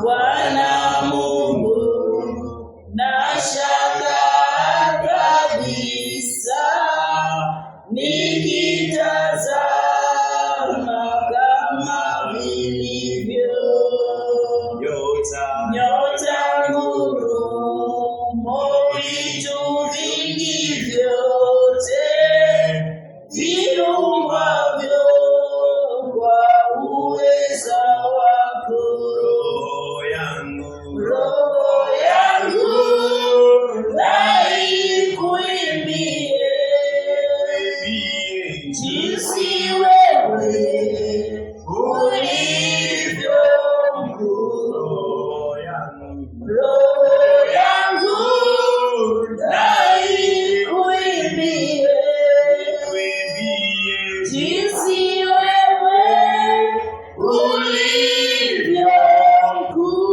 Bwana Mungu, nashangaa kabisa nikitazama kama vilivyo nyota, ngurumo, vitu vingi vyote viumbwavyo kwa uweza wako. Roho yangu na ikuimbie jinsi wewe ulivyo mkuu. Roho yangu na ikuimbie jinsi wewe ulivyo mkuu.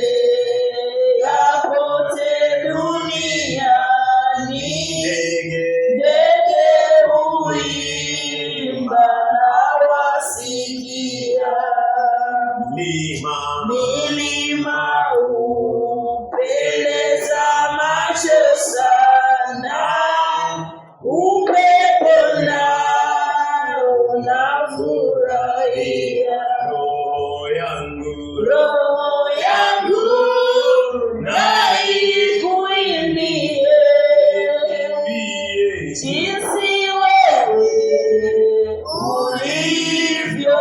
Nikitembea pote duniani, ndege huimba na wasikia. Milima hupendeza macho sana, upepo nao unafurahia. Roho yangu na ikuimbie jinsi wewe ulivyo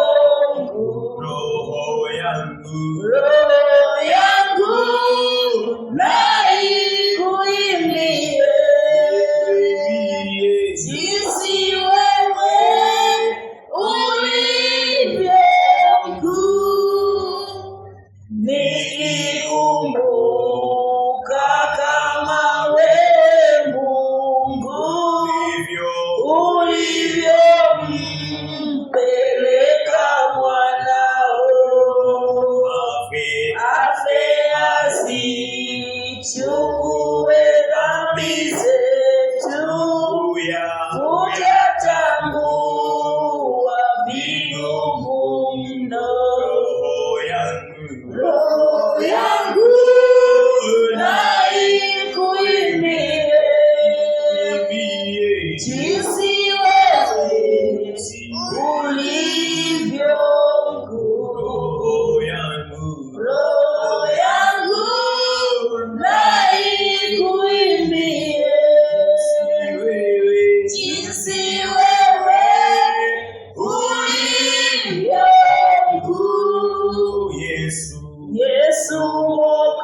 mkuu. Roho yangu na ikuimbie jinsi wewe ulivyo mkuu. Nikikumbuka kama wewe Mungu ulivyompeleka mwanao afe azichukue dhambi zetu, tutatambua vigumu mno. Roho yangu na ikuimbie jinsi wewe ulivyo mkuu. Roho yangu na ikuimbie jinsi wewe ulivyo mkuu. Yesu Mwokozi,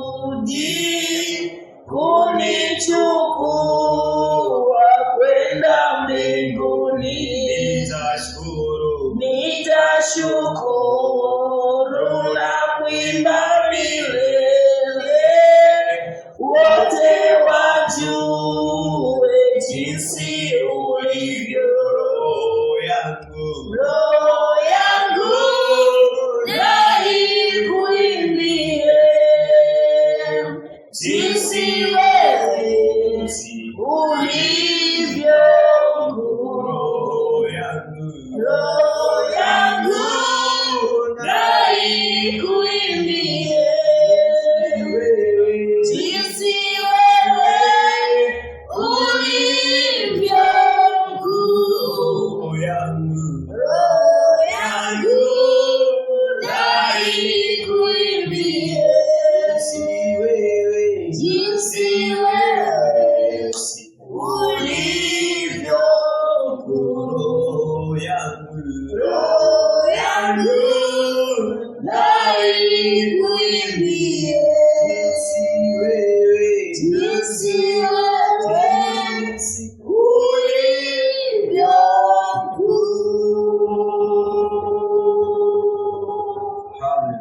utakaporudi kunichukua kwenda mbinguni, nitashukuru na kuimba milele, wote wajue jinsi